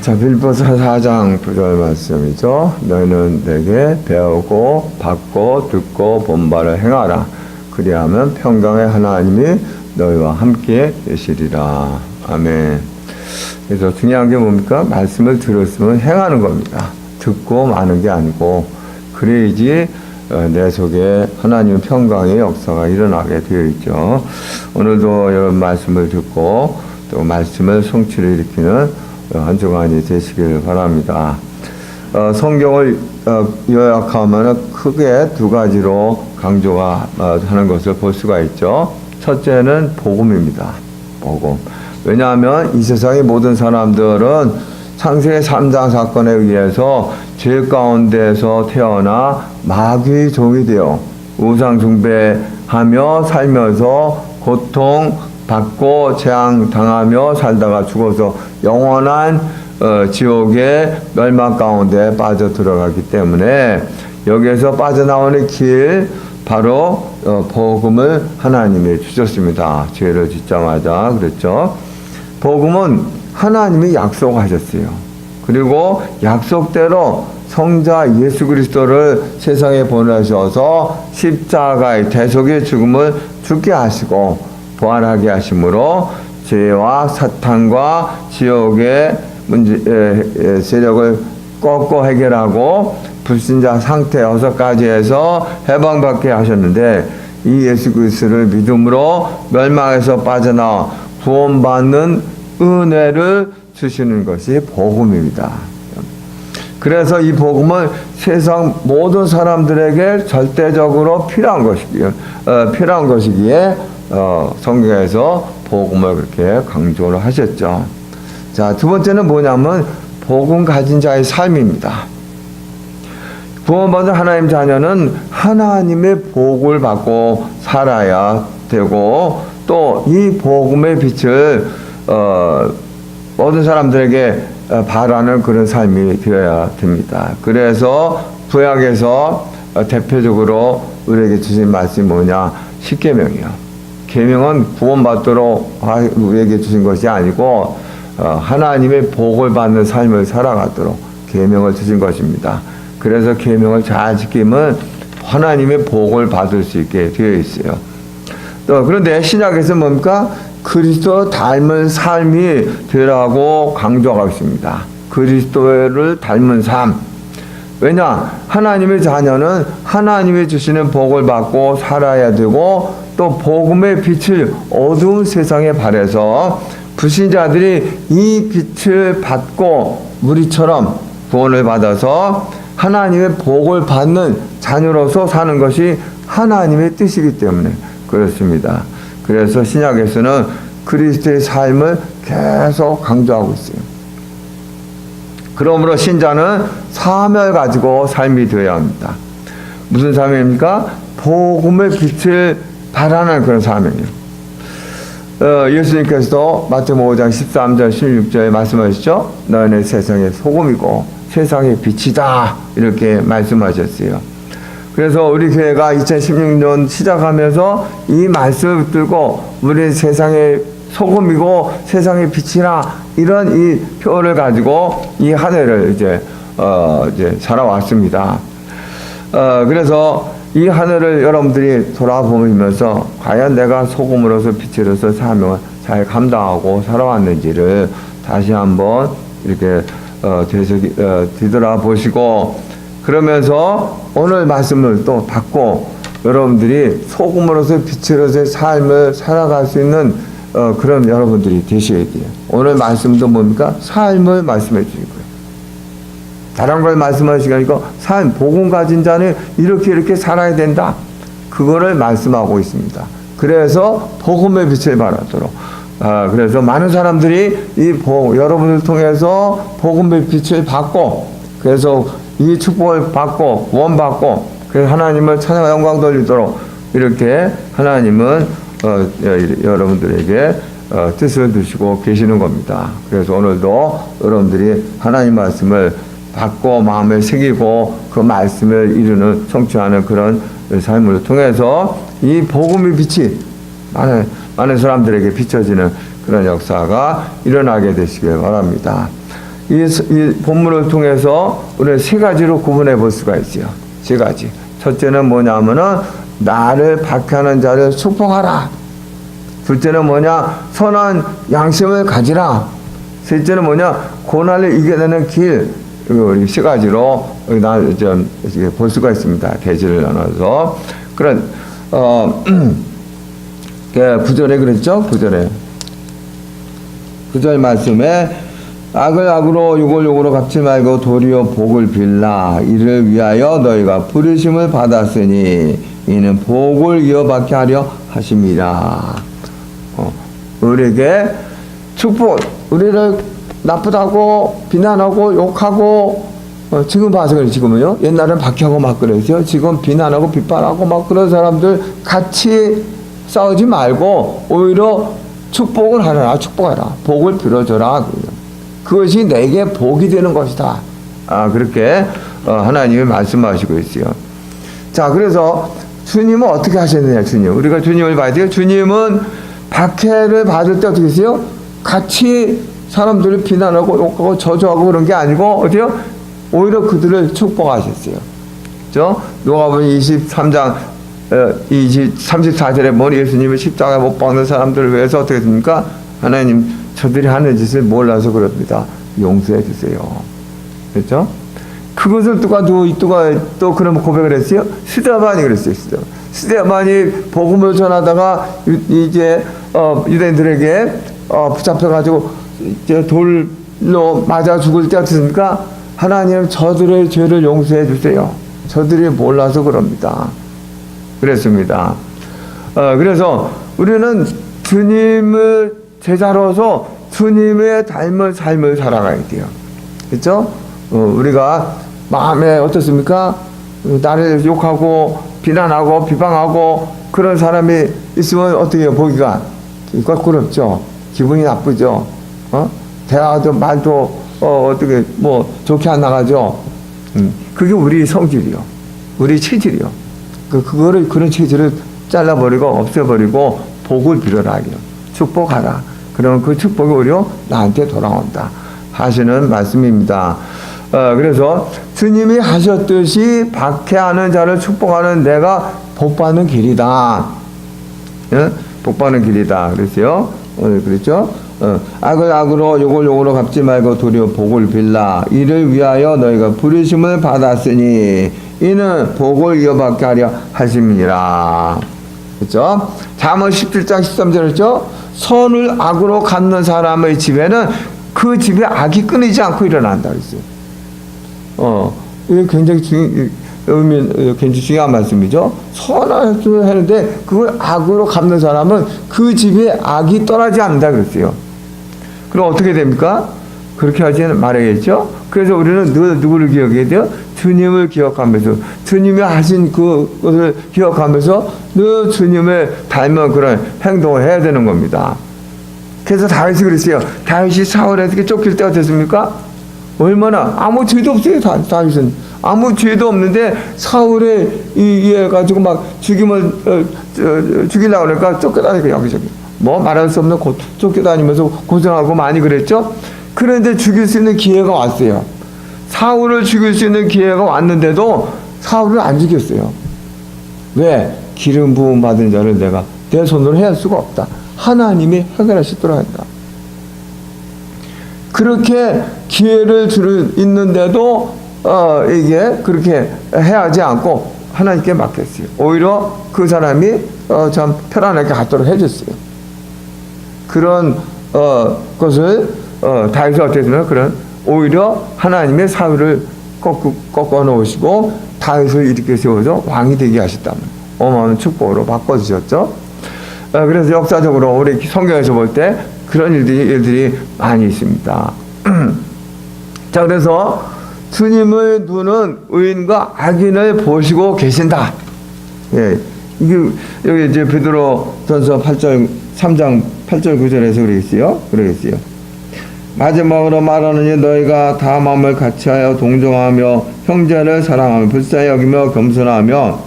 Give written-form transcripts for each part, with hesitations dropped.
자, 빌보서 4장 9절 말씀이죠. 너희는 내게 배우고 받고 듣고 본 바를 행하라. 그리하면 평강의 하나님이 너희와 함께 계시리라. 아멘. 그래서 중요한 게 뭡니까? 말씀을 들었으면 행하는 겁니다. 듣고 마는 게 아니고, 그래야지 내 속에 하나님의 평강의 역사가 일어나게 되어 있죠. 오늘도 여러분 말씀을 듣고 또 말씀을 성취를 일으키는 한 주간이 되시길 바랍니다. 성경을 요약하면 크게 두 가지로 강조가 하는 것을 볼 수가 있죠. 첫째는 복음입니다. 복음. 왜냐하면 이 세상의 모든 사람들은 창세기 3장 사건에 의해서 죄 가운데서 태어나 마귀의 종이 되어 우상 숭배하며 살면서 고통 받고 재앙 당하며 살다가 죽어서 영원한 지옥의 멸망 가운데 빠져 들어가기 때문에 여기에서 빠져나오는 길 바로 복음을 하나님이 주셨습니다. 죄를 짓자마자 그랬죠. 복음은 하나님이 약속하셨어요. 그리고 약속대로 성자 예수 그리스도를 세상에 보내셔서 십자가의 대속의 죽음을 죽게 하시고 부활하게 하심으로 죄와 사탄과 지옥의 세력을 꺾고 해결하고 불신자 상태 6가지에서 해방받게 하셨는데, 이 예수 그리스도를 믿음으로 멸망에서 빠져나와 구원받는 은혜를 주시는 것이 복음입니다. 그래서 이 복음은 세상 모든 사람들에게 절대적으로 필요한 것이기에 성경에서 복음을 그렇게 강조를 하셨죠. 자, 두 번째는 뭐냐면 복음 가진 자의 삶입니다. 구원받은 하나님 자녀는 하나님의 복을 받고 살아야 되고, 또 이 복음의 빛을 모든 사람들에게 바라는 그런 삶이 되어야 됩니다. 그래서 구약에서 대표적으로 우리에게 주신 말씀이 뭐냐? 십계명이요. 계명은 구원받도록 우리에게 주신 것이 아니고 하나님의 복을 받는 삶을 살아가도록 계명을 주신 것입니다. 그래서 계명을 잘 지키면 하나님의 복을 받을 수 있게 되어 있어요. 또 그런데 신약에서 뭡니까? 그리스도 닮은 삶이 되라고 강조하고 있습니다. 그리스도를 닮은 삶. 왜냐? 하나님의 자녀는 하나님이 주시는 복을 받고 살아야 되고, 또 복음의 빛을 어두운 세상에 발해서 불신자들이 이 빛을 받고 우리처럼 구원을 받아서 하나님의 복을 받는 자녀로서 사는 것이 하나님의 뜻이기 때문에 그렇습니다. 그래서 신약에서는 그리스도의 삶을 계속 강조하고 있어요. 그러므로 신자는 사명을 가지고 삶이 되어야 합니다. 무슨 사명입니까? 복음의 빛을 바라는 그런 사명이에요. 예수님께서도 마태복음 5장 13절 16절에 말씀하셨죠. 너희는 세상의 소금이고 세상의 빛이다, 이렇게 말씀하셨어요. 그래서 우리 교회가 2016년 시작하면서 이 말씀을 들고 우리 세상의 소금이고 세상의 빛이라, 이런 이 표를 가지고 이 한 해를 이제 살아왔습니다. 그래서 이 한 해를 여러분들이 돌아보면서 과연 내가 소금으로서 빛으로서 사명을 잘 감당하고 살아왔는지를 다시 한번 이렇게 뒤돌아보시고, 그러면서 오늘 말씀을 또 받고 여러분들이 소금으로서 빛으로서의 삶을 살아갈 수 있는 그런 여러분들이 되셔야 돼요. 오늘 말씀도 뭡니까? 삶을 말씀해 주신 거예요. 다른 걸 말씀하시니까 아니고 삶, 복음 가진 자는 이렇게 살아야 된다. 그거를 말씀하고 있습니다. 그래서 복음의 빛을 발하도록. 그래서 많은 사람들이 여러분을 통해서 복음의 빛을 받고, 그래서 이 축복을 받고 구원받고, 그래서 하나님을 찬양 영광 돌리도록 이렇게 하나님은 여러분들에게 뜻을 두시고 계시는 겁니다. 그래서 오늘도 여러분들이 하나님 말씀을 받고 마음에 새기고 그 말씀을 이루는 성취하는 그런 삶을 통해서 이 복음의 빛이 많은 사람들에게 비춰지는 그런 역사가 일어나게 되시길 바랍니다. 이 본문을 통해서 우리는 세 가지로 구분해 볼 수가 있어요. 세 가지. 첫째는 뭐냐면은 나를 박해하는 자를 축복하라. 둘째는 뭐냐? 선한 양심을 가지라. 셋째는 뭐냐? 고난을 이겨내는 길. 우리 세 가지로 볼 수가 있습니다. 대지를 나눠서. 그런, 9절에 그랬죠? 9절 말씀에 악을 악으로 욕을 욕으로 갚지 말고 도리어 복을 빌라. 이를 위하여 너희가 부르심을 받았으니 이는 복을 이어받게 하려 하심이라. 우리에게 축복, 우리를 나쁘다고 비난하고 욕하고 지금 봐서 그래. 지금은요. 옛날엔 박해하고 막 그랬죠. 지금 비난하고 비판하고 막 그런 사람들 같이 싸우지 말고 오히려 축복을 하라. 축복하라. 복을 빌어줘라. 그것이 내게 복이 되는 것이다. 그렇게 하나님이 말씀하시고 있어요. 자, 그래서 주님은 어떻게 하셨느냐, 주님. 우리가 주님을 봐야 돼요. 주님은 박해를 받을 때 어떻게 했어요? 같이 사람들을 비난하고 욕하고 저주하고 그런 게 아니고, 어디요? 오히려 그들을 축복하셨어요. 그죠? 누가복음 23장 34절에 보면 예수님이 십자가에 못 박는 사람들을 위해서 어떻게 했습니까? 하나님, 저들이 하는 짓을 몰라서 그럽니다. 용서해 주세요. 그렇죠? 그것을 누가 또 그런 고백을 했어요? 스데반이 그랬어요. 스데반이 복음을 전하다가 이제 유대인들에게 붙잡혀가지고 이제 돌로 맞아 죽을 때 어떻습니까? 하나님, 저들의 죄를 용서해 주세요. 저들이 몰라서 그럽니다. 그랬습니다. 그래서 우리는 주님을 제자로서 주님의 닮은 삶을 살아가야 돼요. 그렇죠? 우리가 마음에 어떻습니까? 나를 욕하고 비난하고 비방하고 그런 사람이 있으면 어떻게 해요? 보기가 껄끄럽죠. 기분이 나쁘죠. 대화도 말도 어떻게 뭐 좋게 안 나가죠. 그게 우리 성질이요. 우리 체질이요. 그런 체질을 잘라버리고 없애버리고 복을 빌어라. 축복하라. 그러면 그 축복이 오히려 나한테 돌아온다 하시는 말씀입니다. 그래서 주님이 하셨듯이 박해하는 자를 축복하는 내가 복받는 길이다. 예? 복받는 길이다. 그랬어요. 그랬죠? 악을 악으로 욕을 욕으로 갚지 말고 도리어 복을 빌라. 이를 위하여 너희가 부르심을 받았으니 이는 복을 이어받게 하려 하심이니라. 그렇죠? 잠언 17장 13절 그랬죠? 선을 악으로 갚는 사람의 집에는 그 집에 악이 끊이지 않고 일어난다 그랬어요. 이게 굉장히 중요한 말씀이죠. 선을 하는데 그걸 악으로 갚는 사람은 그 집에 악이 떠나지 않는다 그랬어요. 그럼 어떻게 됩니까? 그렇게 하지 말아야겠죠? 그래서 우리는 늘 누구를 기억해야 돼요? 주님을 기억하면서, 주님이 하신 그것을 기억하면서 늘 주님을 닮은 그런 행동을 해야 되는 겁니다. 그래서 다윗이 그랬어요. 다윗이 사울에게 쫓길 때 어땠습니까? 얼마나 아무 죄도 없어요. 다윗은 아무 죄도 없는데 사울에 의해 가지고 막 죽이려고 그러니까 쫓겨다니고 여기저기 뭐 말할 수 없는 곳 쫓겨다니면서 고생하고 많이 그랬죠. 그런데 죽일 수 있는 기회가 왔어요. 사울을 죽일 수 있는 기회가 왔는데도 사울을 안 죽였어요. 왜? 기름 부음 받은 자를 내가 내 손으로 해할 수가 없다. 하나님이 해결하시도록 한다. 그렇게 기회를 있는데도 이게 그렇게 해하지 않고 하나님께 맡겼어요. 오히려 그 사람이 참 편안하게 갖도록 해줬어요. 그런 것을 다윗이 어떻게 되면 그런 오히려 하나님의 사울을 꺾어 놓으시고 다윗을 이렇게 세워서 왕이 되게 하셨다면 어마어마한 축복으로 바꿔주셨죠. 그래서 역사적으로 우리 성경에서 볼 때 그런 일들이 많이 있습니다. 자, 그래서 주님의 눈은 의인과 악인을 보시고 계신다. 예, 이게 여기 이제 베드로전서 3장 8절 9절에서 그러겠어요. 마지막으로 말하느니 너희가 다 마음을 같이하여 동정하며 형제를 사랑하며 불쌍히 여기며 겸손하며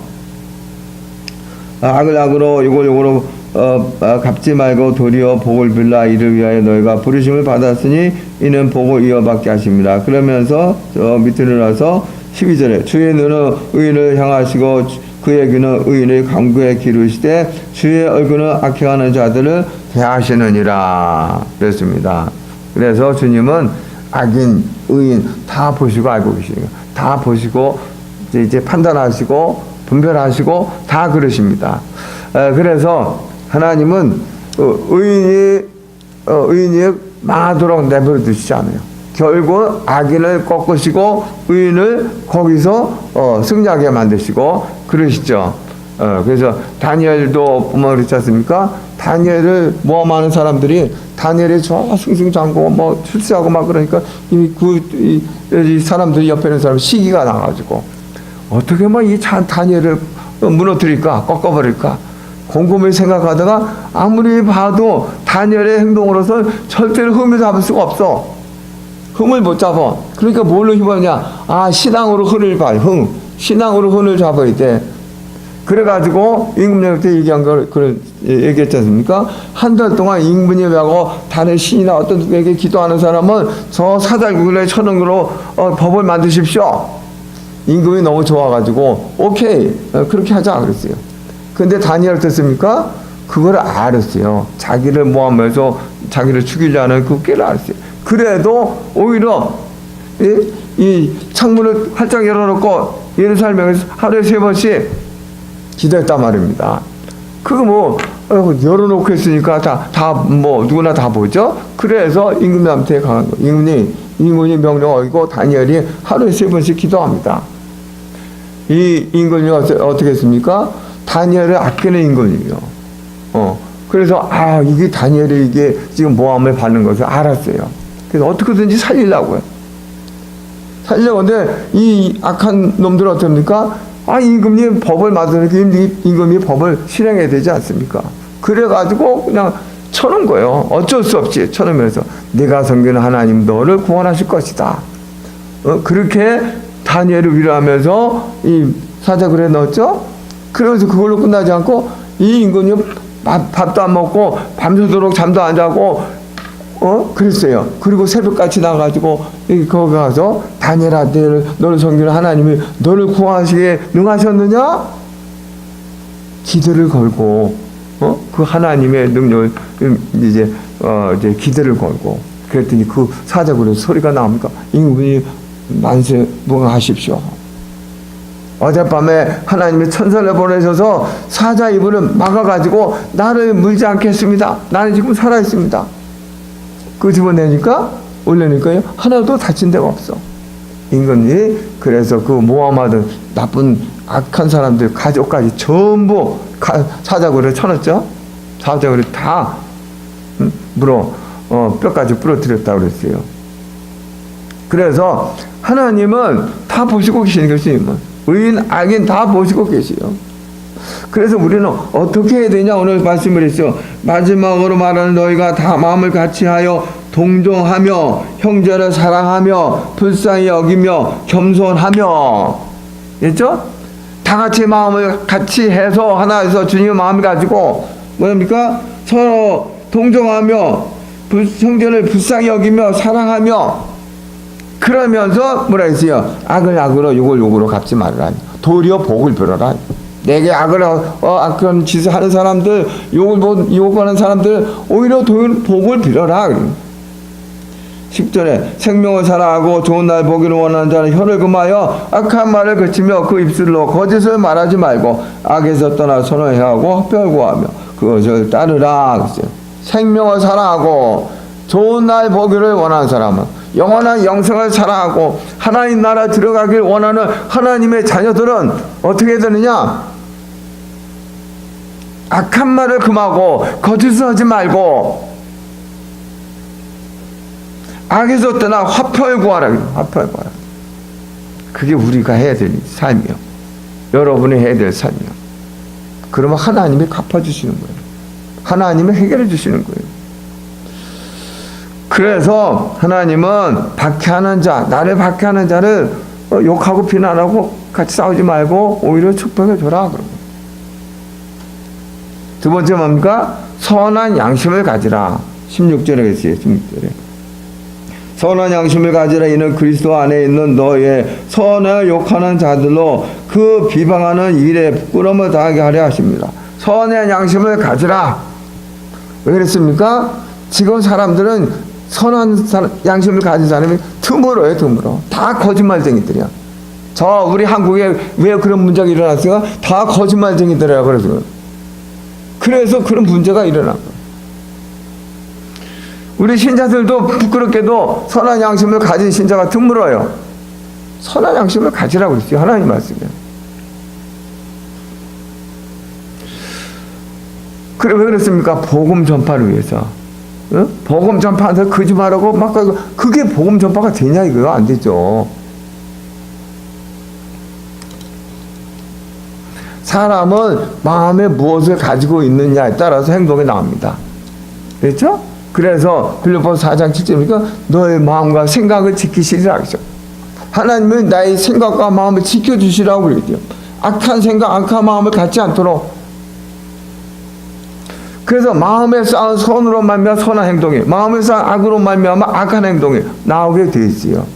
악을 악으로 욕을 욕으로 갚지 말고 도리어 복을 빌라. 이를 위하여 너희가 부르심을 받았으니 이는 복을 이어받게 하십니다. 그러면서 저 밑으로 나서 12절에 주의 눈은 의인을 향하시고 그의 귀는 의인의 강구에 기르시되 주의 얼굴은 악행하는 자들을 대하시느니라 그랬습니다. 그래서 주님은 악인, 의인 다 보시고 알고 계십니다. 다 보시고 이제 판단하시고 분별하시고 다 그러십니다. 그래서 하나님은 의인이 망하도록 내버려 두시지 않아요. 결국 악인을 꺾으시고 의인을 거기서 승리하게 만드시고 그러시죠. 그래서 다니엘도 보면 그렇지 않습니까? 다니엘을 모함하는 사람들이 다니엘이 저 승승장구 뭐 출세하고 막 그러니까 이미 이 사람들이 옆에 있는 사람 시기가 나가지고 어떻게 뭐 이 다니엘을 무너뜨릴까 꺾어버릴까 곰곰이 생각하다가 아무리 봐도 다니엘의 행동으로서 절대로 흠을 잡을 수가 없어. 흠을 못 잡아. 그러니까 뭘로 힘었냐? 신앙으로 흠을 봐. 신앙으로 흠을 잡아야 돼. 그래가지고 임금님한테 때 얘기한 걸 얘기했지 않습니까? 한 달 동안 임금님하고 다른 신이나 어떤 누구에게 기도하는 사람은 저 사달구글에 쳐는 거로 법을 만드십시오. 임금이 너무 좋아가지고 오케이 그렇게 하자 그랬어요. 근데 다니엘 어땠습니까? 그걸 알았어요. 자기를 모함해서 자기를 죽이려는 그 깨를 알았어요. 그래도 오히려 이 창문을 활짝 열어놓고 예루살렘에 하루에 3번씩 기도했단 말입니다. 그거 뭐 열어놓고 했으니까 다 뭐 누구나 다 보죠. 그래서 임금님한테 강한 거. 임금이 명령 어기고 다니엘이 하루에 3번씩 기도합니다. 이 임금이 어떻게 했습니까? 다니엘을 아끼는 임금이요. 그래서 이게 다니엘이 이게 지금 모함을 받는 것을 알았어요. 그래서 어떻게든지 살리려고요. 살리려고 하는데 이 악한 놈들은 어떻습니까? 임금님 법을 만드니까 임금이 법을 실행해야 되지 않습니까? 그래가지고 그냥 쳐놓은 거예요. 어쩔 수 없이 쳐놓으면서 내가 섬기는 하나님 너를 구원하실 것이다. 그렇게 다니엘을 위로하면서 이 사자굴에 넣었죠. 그러면서 그걸로 끝나지 않고 이 임금이 밥도 안 먹고 밤새도록 잠도 안 자고 그랬어요. 그리고 새벽같이 나가지고 거기 가서 다니엘아 너를 섬기는 하나님이 너를 구하시기에 능하셨느냐? 기대를 걸고 그 하나님의 능력을 이제 기대를 걸고 그랬더니 그 사자굴에서 소리가 나옵니까? 임금이 만세 무강하십시오. 어젯밤에 하나님이 천사를 보내셔서 사자 이불을 막아가지고 나를 물지 않겠습니다. 나는 지금 살아있습니다. 그 집어내니까 올려니까요 하나도 다친 데가 없어. 임금이 그래서 그 모함하던 나쁜 악한 사람들 가족까지 전부 사자굴에 쳐넣었죠. 사자굴에 다 뼈까지 부러뜨렸다고 그랬어요. 그래서 하나님은 다 보시고 계시는 것이 의인 악인 다 보시고 계세요. 그래서 우리는 어떻게 해야 되냐 오늘 말씀을 했죠. 마지막으로 말하는 너희가 다 마음을 같이하여 동정하며 형제를 사랑하며 불쌍히 여기며 겸손하며 됐죠? 다 같이 마음을 같이 해서 하나에서 주님의 마음을 가지고 뭡니까? 서로 동정하며 형제를 불쌍히 여기며 사랑하며 그러면서 뭐라 했어요? 악을 악으로 욕을 욕으로 갚지 말으라. 도리어 복을 빌어라. 내게 악한 짓을 하는 사람들, 욕하는 사람들 오히려 복을 빌어라. 10절에 생명을 사랑하고 좋은 날 보기를 원하는 자는 혀를 금하여 악한 말을 그치며 그 입술로 거짓을 말하지 말고 악에서 떠나 선을 행하고 합평을 구하며 그것을 따르라. 그랬어요. 생명을 사랑하고 좋은 날 보기를 원하는 사람은 영원한 영생을 사랑하고 하나님 나라 들어가길 원하는 하나님의 자녀들은 어떻게 되느냐? 악한 말을 금하고 거짓을 하지 말고 악에서 떠나 화평을 구하라. 화평을 구하라. 그게 우리가 해야 될 삶이요. 여러분이 해야 될 삶이요. 그러면 하나님이 갚아주시는 거예요. 하나님이 해결해 주시는 거예요. 그래서 하나님은 박해하는 자, 나를 박해하는 자를 욕하고 비난하고 같이 싸우지 말고 오히려 축복해 줘라. 그러고. 두 번째 뭡니까? 선한 양심을 가지라. 16절에 있어요. 16절에. 선한 양심을 가지라. 이는 그리스도 안에 있는 너의 선을 욕하는 자들로 그 비방하는 일에 부끄러움을 당하게 하려 하십니다. 선한 양심을 가지라. 왜 그랬습니까? 지금 사람들은 선한 양심을 가진 사람이 드물어요. 드물어. 다 거짓말쟁이들이야. 우리 한국에 왜 그런 문제가 일어났을까? 다 거짓말쟁이들이라 그래서 그런 문제가 일어난 거예요. 우리 신자들도 부끄럽게도 선한 양심을 가진 신자가 드물어요. 선한 양심을 가지라고 그랬어요. 하나님 말씀에. 그래, 왜 그랬습니까? 복음 전파를 위해서. 응? 복음 전파한테 거짓말하고 막 그게 복음 전파가 되냐 이거요? 안 되죠. 사람은 마음에 무엇을 가지고 있느냐에 따라서 행동이 나옵니다. 그렇죠? 그래서 빌립보서 4장 7절이니까 너의 마음과 생각을 지키시리라 하죠. 하나님은 나의 생각과 마음을 지켜주시라고 그러죠. 악한 생각, 악한 마음을 갖지 않도록. 그래서 마음에 쌓은 선으로 말미암아 선한 행동이, 마음에 쌓은 악으로 말미암아 악한 행동이 나오게 되어 있어요.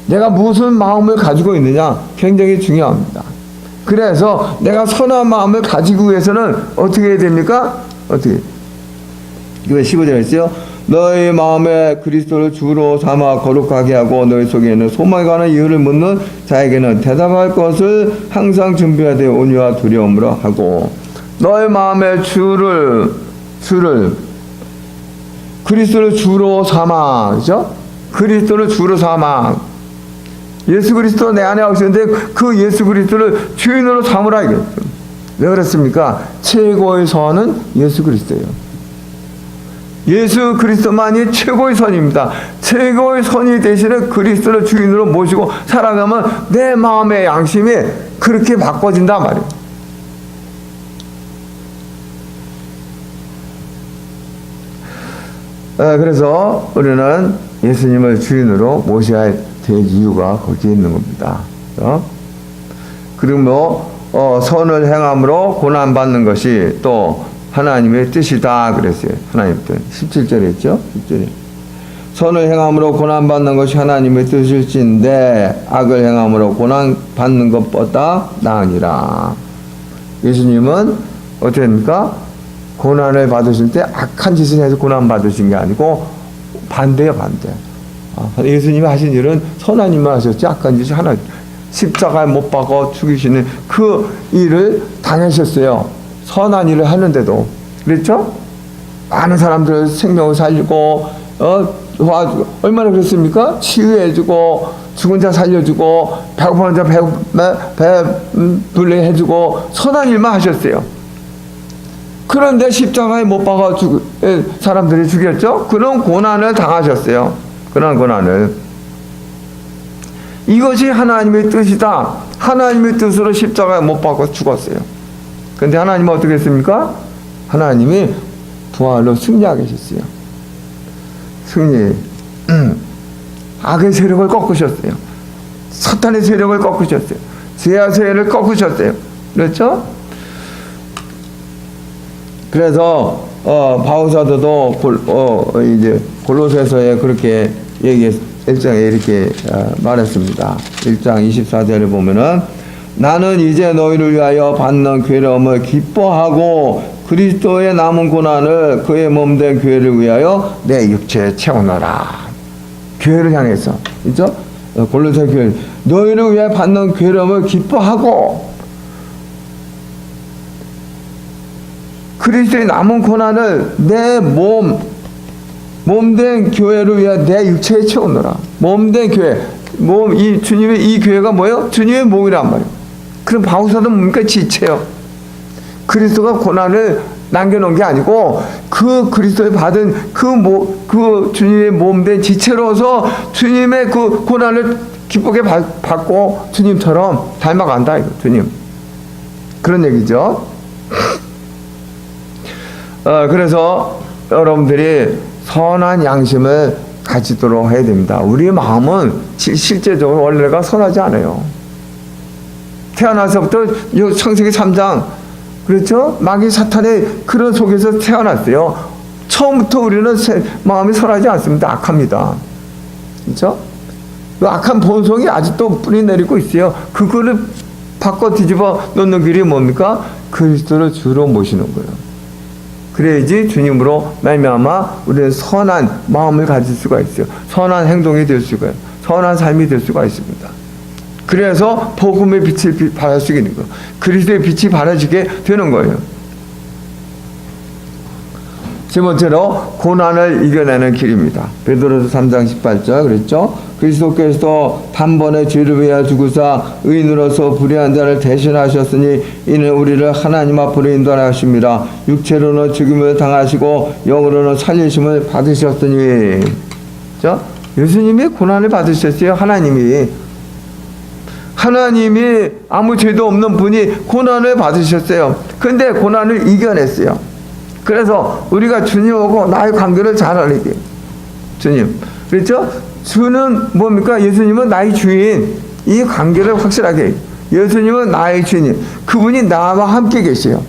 내가 무슨 마음을 가지고 있느냐 굉장히 중요합니다. 그래서 내가 선한 마음을 가지기 위해서는 어떻게 해야 됩니까? 어떻게? 이거 15절에 있어요. 너희 마음에 그리스도를 주로 삼아 거룩하게 하고 너희 속에 있는 소망에 관한 이유를 묻는 자에게는 대답할 것을 항상 준비해야 돼. 온유와 두려움으로 하고 너희 마음에 주를 그리스도를 주로 삼아, 그죠? 그리스도를 주로 삼아. 예수 그리스도 내 안에 오시는데 그 예수 그리스도를 주인으로 삼으라 이거예요. 왜 그렇습니까? 최고의 선은 예수 그리스도예요. 예수 그리스도만이 최고의 선입니다. 최고의 선이 되시는 그리스도를 주인으로 모시고 살아가면 내 마음의 양심이 그렇게 바꿔진단 말이에요. 그래서 우리는 예수님을 주인으로 모셔야 될 이유가 거기에 있는 겁니다. 그리고 선을 행함으로 고난받는 것이 또 하나님의 뜻이다 그랬어요. 하나님의 뜻. 17절에 있죠. 17절에. 선을 행함으로 고난받는 것이 하나님의 뜻일진데 악을 행함으로 고난받는 것보다 나으니라. 예수님은 어떻게 됩니까? 고난을 받으실 때 악한 짓을 해서 고난받으신 게 아니고 반대예요. 반대. 예수님이 하신 일은 선한 일만 하셨지 악한 짓이 하나 십자가에 못 박아 죽이시는 그 일을 당하셨어요. 선한 일을 하는데도. 그렇죠? 많은 사람들 생명을 살리고 도와주고 얼마나 그랬습니까? 치유해주고 죽은 자 살려주고 배고픈 자 배불리 해주고 선한 일만 하셨어요. 그런데 십자가에 못 박아 사람들이 죽였죠? 그런 고난을 당하셨어요. 그런 고난을. 이것이 하나님의 뜻이다. 하나님의 뜻으로 십자가에 못 박아 죽었어요. 그런데 하나님은 어떻게 했습니까? 하나님이 부활로 승리하게 하셨어요. 승리. 악의 세력을 꺾으셨어요. 사탄의 세력을 꺾으셨어요. 죄의 세력을 꺾으셨어요. 그렇죠? 그래서 바울 사도도 이제 골로새서에 그렇게 1장에 이렇게 말했습니다. 1장 24절에 보면은 나는 이제 너희를 위하여 받는 괴로움을 기뻐하고 그리스도의 남은 고난을 그의 몸된 교회를 위하여 내 육체에 채워넣어라. 교회를 향해서, 그죠? 골로새 교회 너희를 위하여 받는 괴로움을 기뻐하고 그리스도의 남은 고난을 내 몸된 교회를 위하여 내 육체에 채워넣어라. 몸된 교회, 이 주님의 이 교회가 뭐예요? 주님의 몸이란 말이에요. 그럼 바울사도 뭡니까? 지체요. 그리스도가 고난을 남겨놓은 게 아니고 그 그리스도에 받은 그 주님의 몸된 지체로서 주님의 그 고난을 기쁘게 받고 주님처럼 닮아간다 이거 주님. 그런 얘기죠. 그래서 여러분들이 선한 양심을 가지도록 해야 됩니다. 우리의 마음은 실제적으로 원래가 선하지 않아요. 태어나서부터 창세기 3장 그렇죠? 마귀 사탄의 그런 속에서 태어났어요. 처음부터 우리는 마음이 선하지 않습니다. 악합니다. 그렇죠? 그 악한 본성이 아직도 뿌리 내리고 있어요. 그거를 바꿔 뒤집어 놓는 길이 뭡니까? 그리스도를 주로 모시는 거예요. 그래야지 주님으로 말미암아 우리는 선한 마음을 가질 수가 있어요. 선한 행동이 될 수가 있어요. 선한 삶이 될 수가 있습니다. 그래서 복음의 빛을 발할 수 있는 거예요. 그리스도의 빛이 발해지게 되는 거예요. 세 번째로 고난을 이겨내는 길입니다. 베드로서 3장 18절 그랬죠? 그리스도께서 단번에 죄를 위하여 죽으사 의인으로서 불의한 자를 대신하셨으니 이는 우리를 하나님 앞으로 인도하십니다. 육체로는 죽임을 당하시고 영으로는 살리심을 받으셨으니. 자, 예수님이 고난을 받으셨어요. 하나님이 아무 죄도 없는 분이 고난을 받으셨어요. 근데 고난을 이겨냈어요. 그래서 우리가 주님하고 나의 관계를 잘 알아야 돼요. 주님. 그렇죠? 주는 뭡니까? 예수님은 나의 주인. 이 관계를 확실하게 해요. 예수님은 나의 주인. 그분이 나와 함께 계세요.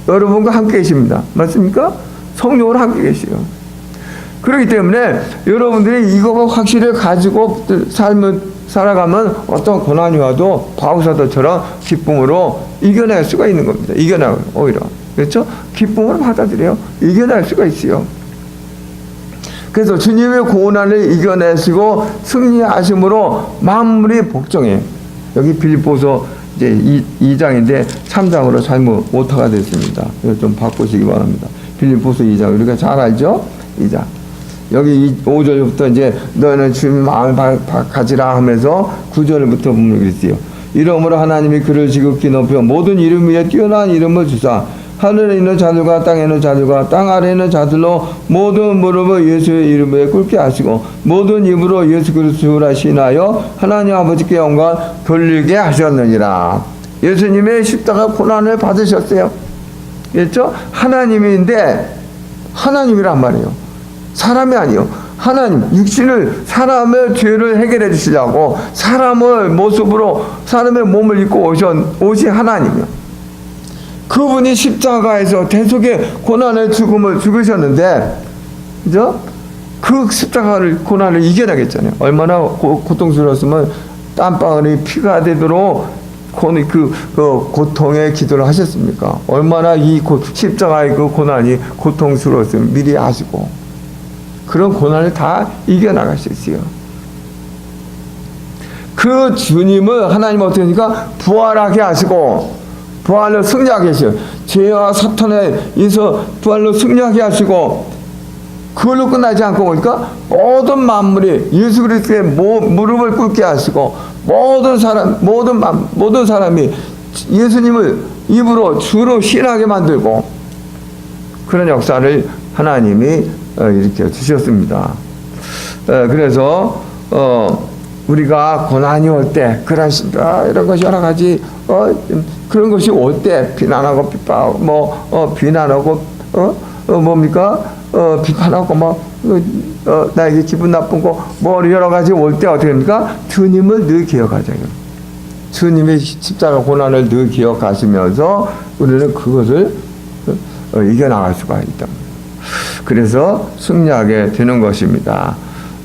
여러분과 함께 계십니다. 맞습니까? 성령으로 함께 계세요. 그렇기 때문에 여러분들이 이거 확실히 가지고 삶을 살아가면 어떤 고난이 와도 바울사도처럼 기쁨으로 이겨낼 수가 있는 겁니다. 이겨나가요. 오히려. 그렇죠? 기쁨으로 받아들여요. 이겨낼 수가 있어요. 그래서 주님의 고난을 이겨내시고 승리하심으로 만물이 복종해요. 여기 빌립보서 이제 2장인데 3장으로 잘못 오타가 됐습니다. 이거 좀 바꾸시기 바랍니다. 빌립보서 2장 우리가 잘 알죠? 2장. 여기 5절부터 이제 너는 주님 마음을 가지라 하면서 9절부터 보면 그랬어요. 이러므로 하나님이 그를 지극히 높여 모든 이름 위에 뛰어난 이름을 주사 하늘에 있는 자들과 땅에 있는 자들과 땅 아래에 있는 자들로 모든 무릎을 예수의 이름에 꿇게 하시고 모든 입으로 예수 그리스도라 신하여 하나님 아버지께 영광 돌리게 하셨느니라. 예수님의 십자가 고난을 받으셨어요. 그렇죠? 하나님인데 하나님이란 말이에요. 사람이 아니요. 하나님, 육신을, 사람의 죄를 해결해 주시려고 사람의 모습으로 사람의 몸을 입고 오신 하나님이요. 그분이 십자가에서 대속의 고난의 죽음을 죽으셨는데, 그죠? 그 십자가를, 고난을 이겨내겠잖아요. 얼마나 고통스러웠으면 땀방울이 피가 되도록 그 고통의 기도를 하셨습니까? 얼마나 이 십자가의 그 고난이 고통스러웠으면 미리 아시고, 그런 고난을 다 이겨나가셨어요. 그 주님을 하나님 어떻게 하니까 부활하게 하시고, 부활로 승리하게 하시고, 죄와 사탄에 의해서 부활로 승리하게 하시고, 그걸로 끝나지 않고 보니까 모든 만물이 예수 그리스도의 무릎을 꿇게 하시고, 모든 사람이 예수님을 입으로 주로 신하게 만들고, 그런 역사를 하나님이 일으켜 주셨습니다. 그래서 우리가 고난이 올 때, 이런 것이 여러 가지 그런 것이 올 때 비난하고 비판하고 비난하고 뭡니까? 비판하고 나에게 기분 나쁜 거 여러 가지 올 때 어떻게 합니까? 주님을 늘 기억하자요. 주님의 십자가 고난을 늘 기억하시면서 우리는 그것을 이겨나갈 수가 있다. 그래서 승리하게 되는 것입니다.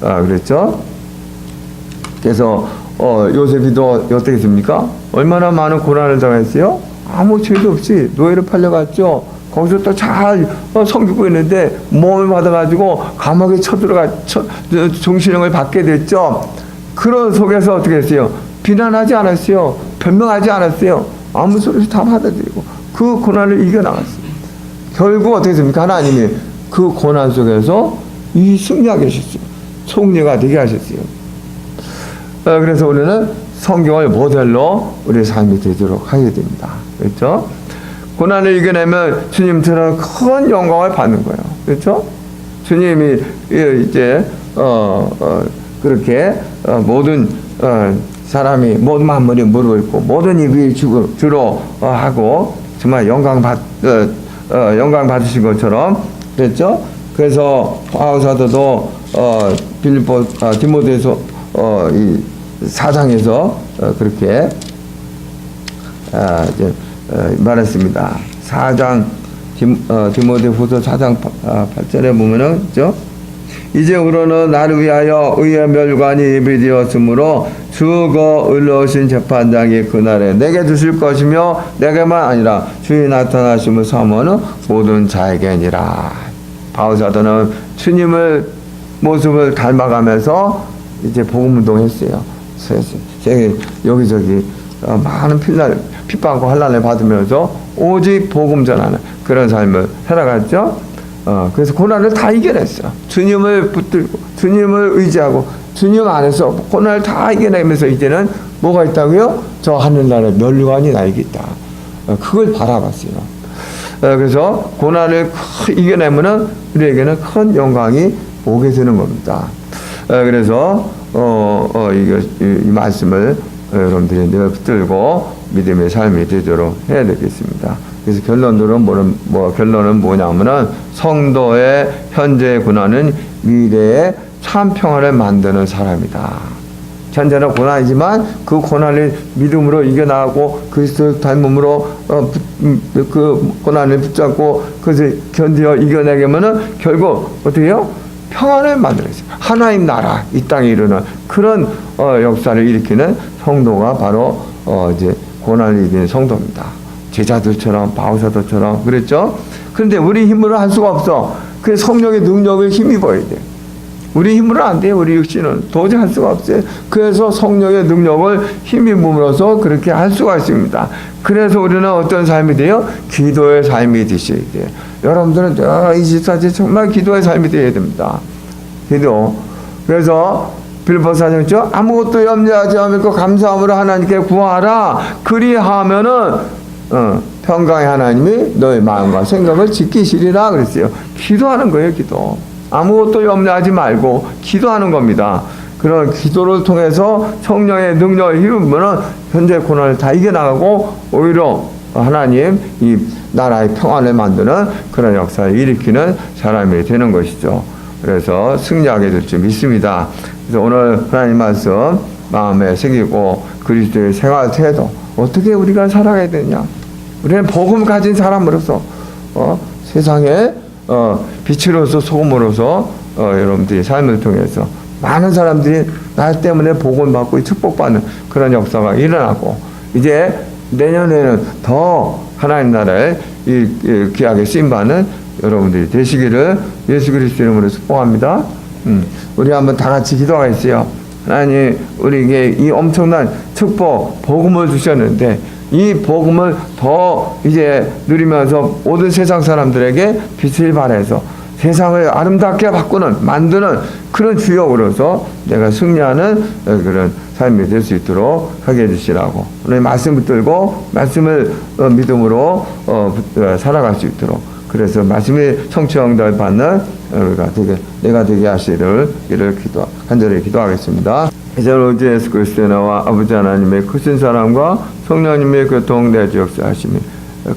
그랬죠? 그래서 요셉이도 어떻게 됐습니까? 얼마나 많은 고난을 당했어요? 아무 죄도 없이 노예를 팔려갔죠. 거기서 또 잘 섬기고 있는데 몸을 받아가지고 감옥에 종신형을 받게 됐죠. 그런 속에서 어떻게 했어요? 비난하지 않았어요. 변명하지 않았어요. 아무 소리 다 받아들이고 그 고난을 이겨나갔어요. 결국 어떻게 됩니까? 하나님이 그 고난 속에서 이 승리하게 하셨어요. 총리가 되게 하셨어요. 그래서 우리는 성경을 모델로 우리의 삶이 되도록 하게 됩니다. 그렇죠? 고난을 이겨내면 주님처럼 큰 영광을 받는 거예요. 그렇죠? 주님이 이제 그렇게 모든 사람이 모든 만물이 무릎을 꿇고 모든 입이 주로 하고 정말 영광 받으신 것처럼 그랬죠? 그래서 바울사도도 디모데서 이 4장에서 그렇게 이제 말했습니다. 4장 디모데후서 4장 8절에 보면은 그죠? 이제으로는 나를 위하여 의의 멸관이 예비되었으므로 주거 의로우신 재판장이 그날에 내게 주실 것이며 내게만 아니라 주의 나타나심을 사모하는 모든 자에게니라. 바울사도는 주님을 모습을 닮아가면서 이제 복음 운동했어요. 여기저기 많은 핍박과 환난을 받으면서 오직 복음 전하는 그런 삶을 살아갔죠. 그래서 고난을 다 이겨냈어. 주님을 붙들고 주님을 의지하고 주님 안에서 고난을 다 이겨내면서 이제는 뭐가 있다고요? 저 하늘나라의 멸관이 나에게 있다. 그걸 바라봤어요. 그래서 고난을 이겨내면은 우리에게는 큰 영광이 오게 되는 겁니다. 그래서 이 말씀을 여러분들이 늘 붙들고 믿음의 삶이 되도록 해야 되겠습니다. 그래서 결론은 뭐냐면은 성도의 현재의 고난은 미래의 참 평화를 만드는 사람이다. 현재는 고난이지만 그 고난을 믿음으로 이겨나가고 그리스도를 닮음으로 그 고난을 붙잡고 그것을 견디어 이겨내려면은 결국 어떻게 해요? 평안을 만들어야죠. 하나님 나라 이 땅에 이르는 그런 역사를 일으키는 성도가 바로 이제 고난을 이기는 성도입니다. 제자들처럼 바울사도처럼 그랬죠. 그런데 우리 힘으로 할 수가 없어. 그 성령의 능력을 힘입어야 돼. 우리 힘으로 안 돼요. 우리 육신은 도저히 할 수가 없어요. 그래서 성령의 능력을 힘입음으로써 그렇게 할 수가 있습니다. 그래서 우리는 어떤 삶이 돼요? 기도의 삶이 되셔야 돼요. 여러분들은 24시간 정말 기도의 삶이 되어야 됩니다. 기도. 그래서 빌립보서 4장 아무것도 염려하지 않고 감사함으로 하나님께 구하라. 그리하면은 평강의 하나님이 너의 마음과 생각을 지키시리라 그랬어요. 기도하는 거예요. 기도. 아무것도 염려하지 말고 기도하는 겁니다. 그런 기도를 통해서 성령의 능력을 힘으면 현재 고난을 다 이겨나가고 오히려 하나님 이 나라의 평안을 만드는 그런 역사를 일으키는 사람이 되는 것이죠. 그래서 승리하게 될 줄 믿습니다. 그래서 오늘 하나님 말씀 마음에 새기고 그리스도의 생활 태도 어떻게 우리가 살아가야 되냐? 우리는 복음 가진 사람으로서 세상에 빛으로서 소금으로서 여러분들이 삶을 통해서 많은 사람들이 나 때문에 복음 받고 축복받는 그런 역사가 일어나고 이제 내년에는 더 하나님 나라에 귀하게 쓰임받는 여러분들이 되시기를 예수 그리스도 이름으로 축복합니다. 우리 한번 다 같이 기도하겠어요. 하나님 우리에게 이 엄청난 축복 복음을 주셨는데 이 복음을 더 이제 누리면서 모든 세상 사람들에게 빛을 발해서 세상을 아름답게 바꾸는 만드는 그런 주역으로서 내가 승리하는 그런 삶이 될 수 있도록 하게 해주시라고 오늘 말씀 붙들고 말씀을 믿음으로 살아갈 수 있도록 그래서 말씀이 성취 응답을 받는 내가 되게 하시기를 간절히 기도하겠습니다. 이제로 주 예수 그리스도의 나와 아버지 하나님의 크신 사랑과 성령님의 교통 내주 역사하심이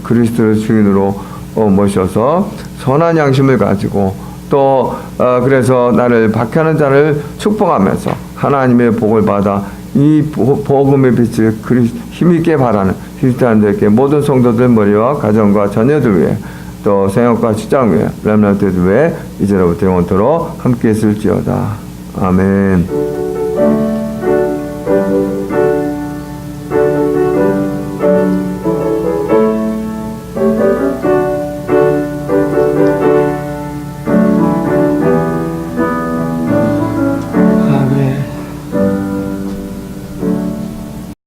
그리스도를 주인으로 모셔서 선한 양심을 가지고 또 그래서 나를 박해하는 자를 축복하면서 하나님의 복을 받아 이 복음의 빛을 힘있게 바라는 그리스도인들께 모든 성도들 머리와 가정과 자녀들 위해 또 생업과 직장 위해 렘넌트들 위해 이제로부터 영원토록 함께 있을지어다. 아멘.